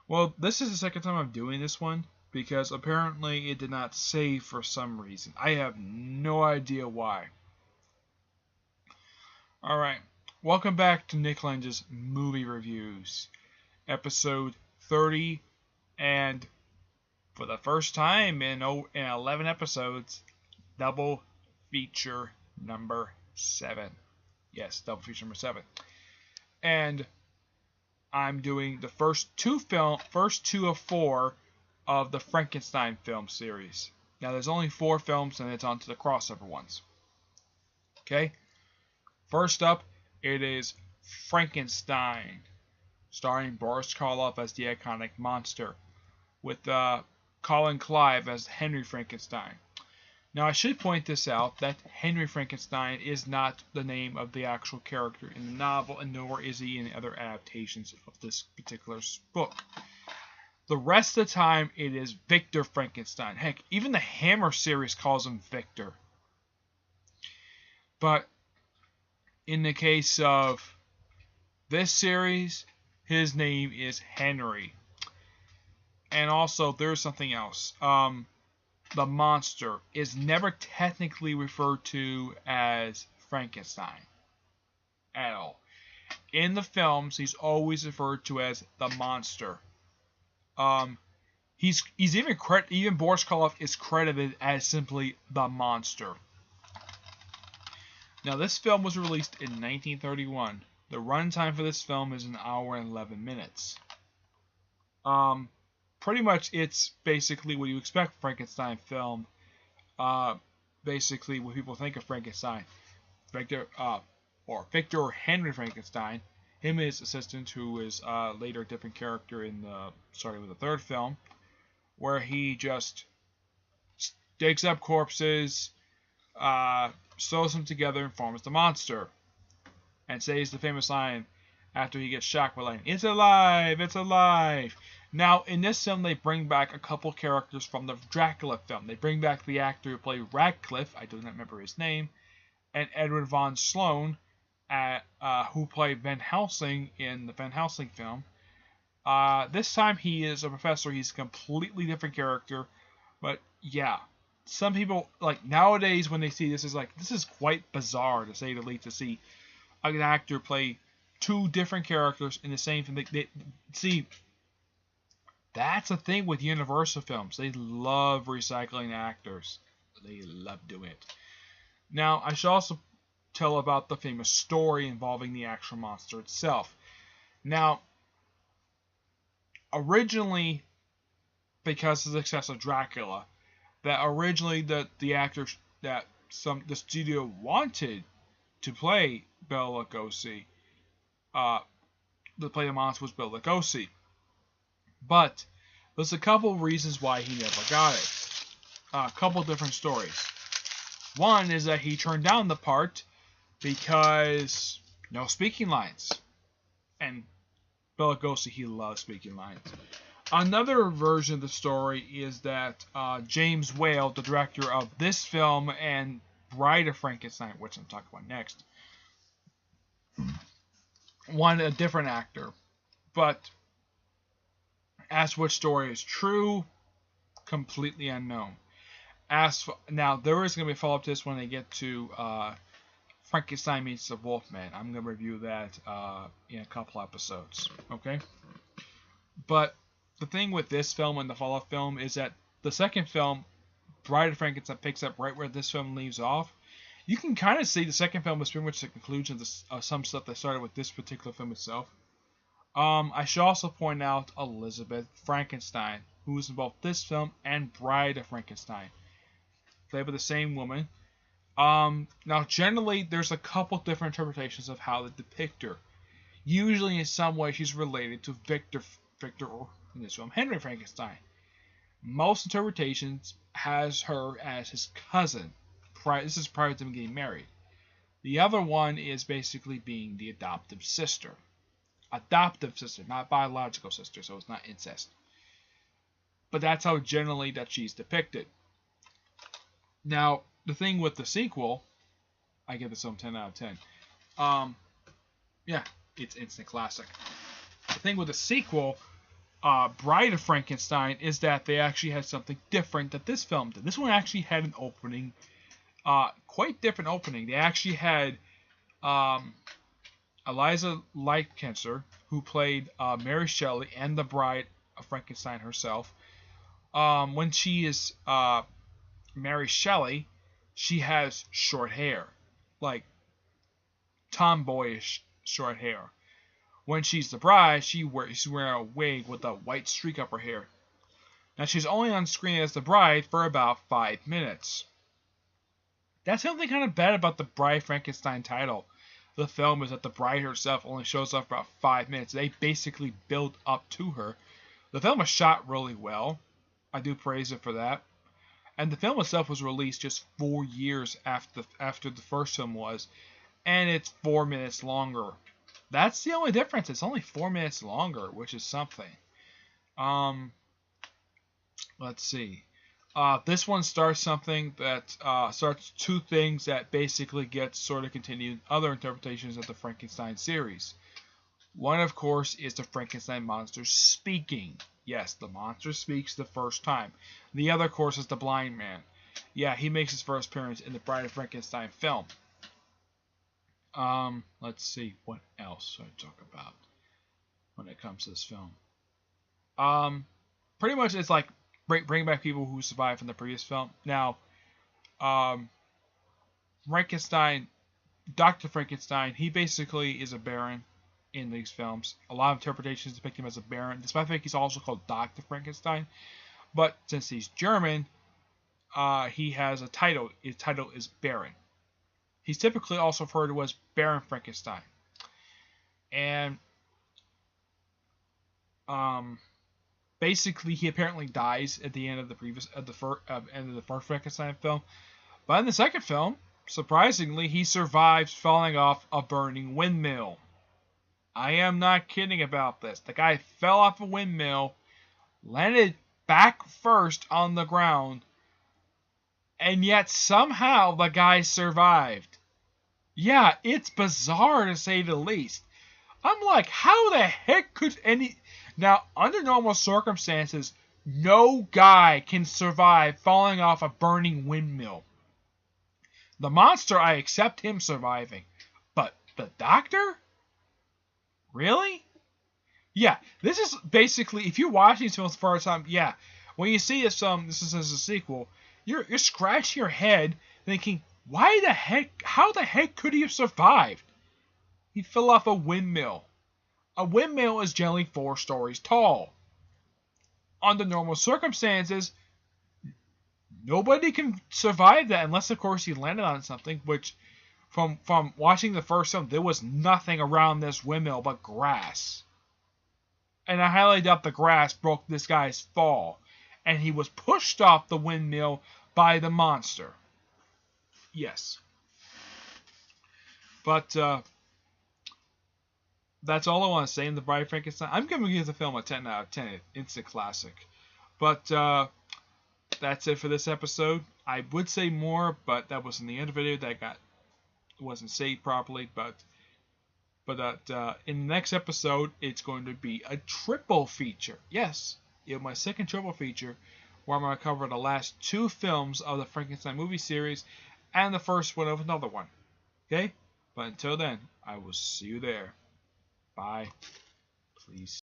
Well, this is the second time I'm doing this one because apparently it did not save for some reason. I have no idea why. Alright, welcome back to Nick Lenz's Movie Reviews, episode 30, and for the first time in 11 episodes, double feature number 7. Yes, double feature number 7. And I'm doing the first two of 4 of the Frankenstein film series. Now there's only 4 films and it's on to the crossover ones. Okay? First up, it is Frankenstein, starring Boris Karloff as the iconic monster, with Colin Clive as Henry Frankenstein. Now I should point this out that Henry Frankenstein is not the name of the actual character in the novel, and nor is he in other adaptations of this particular book. The rest of the time it is Victor Frankenstein. Heck, even the Hammer series calls him Victor. But in the case of this series, his name is Henry. And also, there's something else. The monster is never technically referred to as Frankenstein at all. In the films, he's always referred to as the monster. He's even Boris Karloff is credited as simply the monster. Now, this film was released in 1931. The runtime for this film is 1 hour and 11 minutes. Pretty much, it's basically what you expect from Frankenstein film. Basically, what people think of Frankenstein. Victor or Henry Frankenstein, him and his assistant, who is later a different character in starting with the 3rd film, where he just digs up corpses, sews them together, and forms the monster, and says the famous line after he gets shocked by lightning, "It's alive! It's alive!" Now, in this film, they bring back a couple characters from the Dracula film. They bring back the actor who played Radcliffe, I do not remember his name, and Edward von Sloan, who played Van Helsing in the Van Helsing film. This time he is a professor. He's a completely different character. But yeah, some people, like nowadays when they see this, this is quite bizarre to say the least, to see an actor play 2 different characters in the same film. See, that's the thing with Universal films. They love recycling actors. They love doing it. Now, I should also tell about the famous story involving the actual monster itself. Now, originally, because of the success of Dracula, that originally the actors that the studio wanted to play Bela Lugosi, to play the monster was Bela Lugosi. But there's a couple of reasons why he never got it. A couple different stories. One is that he turned down the part because no speaking lines. And Bela Lugosi, he loves speaking lines. Another version of the story is that James Whale, the director of this film and Bride of Frankenstein, which I'm talking about next, wanted a different actor. But as which story is true, completely unknown. Now, there is going to be a follow-up to this when they get to Frankenstein Meets the Wolfman. I'm going to review that in a couple episodes. Okay? But the thing with this film and the follow-up film is that the second film, Bride of Frankenstein, picks up right where this film leaves off. You can kind of see the second film is pretty much the conclusion of some stuff that started with this particular film itself. I should also point out Elizabeth Frankenstein, who is in both this film and Bride of Frankenstein, played by the same woman. Now, generally, there's a couple different interpretations of how to depict her. Usually, in some way, she's related to Victor, or in this film, Henry Frankenstein. Most interpretations has her as his cousin. This is prior to them getting married. The other one is basically being the adoptive sister. Adoptive sister, not biological sister, so it's not incest. But that's how generally that she's depicted. Now, the thing with the sequel, I give this film 10 out of 10. Yeah, it's instant classic. The thing with the sequel Bride of Frankenstein is that they actually had something different that this film did. This one actually had an opening, quite different opening. They actually had Eliza Lightkenser, who played Mary Shelley and the Bride of Frankenstein herself. When she is Mary Shelley, she has short hair, like tomboyish short hair. When she's the bride, she's wearing a wig with a white streak up her hair. Now she's only on screen as the bride for about 5 minutes. That's something kind of bad about the Bride Frankenstein title. The film is that the bride herself only shows up for about 5 minutes. They basically build up to her. The film was shot really well. I do praise it for that. And the film itself was released just 4 years after the first film was, and it's 4 minutes longer. That's the only difference. It's only 4 minutes longer, which is something. Let's see. This one starts something that starts two things that basically get sort of continued other interpretations of the Frankenstein series. One, of course, is the Frankenstein monster speaking. Yes, the monster speaks the first time. The other, of course, is the blind man. Yeah, he makes his first appearance in the Bride of Frankenstein film. Let's see, what else should I talk about when it comes to this film? Pretty much it's like bring back people who survived from the previous film. Now, Frankenstein, Dr. Frankenstein, he basically is a baron in these films. A lot of interpretations depict him as a baron, despite the fact he's also called Dr. Frankenstein. But since he's German, he has a title. His title is Baron. He's typically also referred to as Baron Frankenstein. And basically, he apparently dies at the end of the first Frankenstein film. But in the second film, surprisingly, he survives falling off a burning windmill. I am not kidding about this. The guy fell off a windmill, landed back first on the ground, and yet somehow the guy survived. Yeah, it's bizarre to say the least. I'm like, how the heck could any... Now, under normal circumstances, no guy can survive falling off a burning windmill. The monster, I accept him surviving. But the doctor? Really? Yeah, this is basically, if you're watching these films for the first time, yeah, when you see this is as a sequel, you're scratching your head thinking, how the heck could he have survived? He fell off a windmill. A windmill is generally 4 stories tall. Under normal circumstances, nobody can survive that unless, of course, he landed on something, which, from watching the first film, there was nothing around this windmill but grass. And I highly doubt the grass broke this guy's fall. And he was pushed off the windmill by the monster. Yes. But, that's all I want to say in The Bride of Frankenstein. I'm going to give the film a 10 out of 10. Instant classic. But, that's it for this episode. I would say more, but that was in the end of the video that wasn't saved properly. But in the next episode, it's going to be a triple feature. Yes, my second triple feature, where I'm going to cover the last 2 films of the Frankenstein movie series and the first one of another one. Okay? But until then, I will see you there. Bye. Please.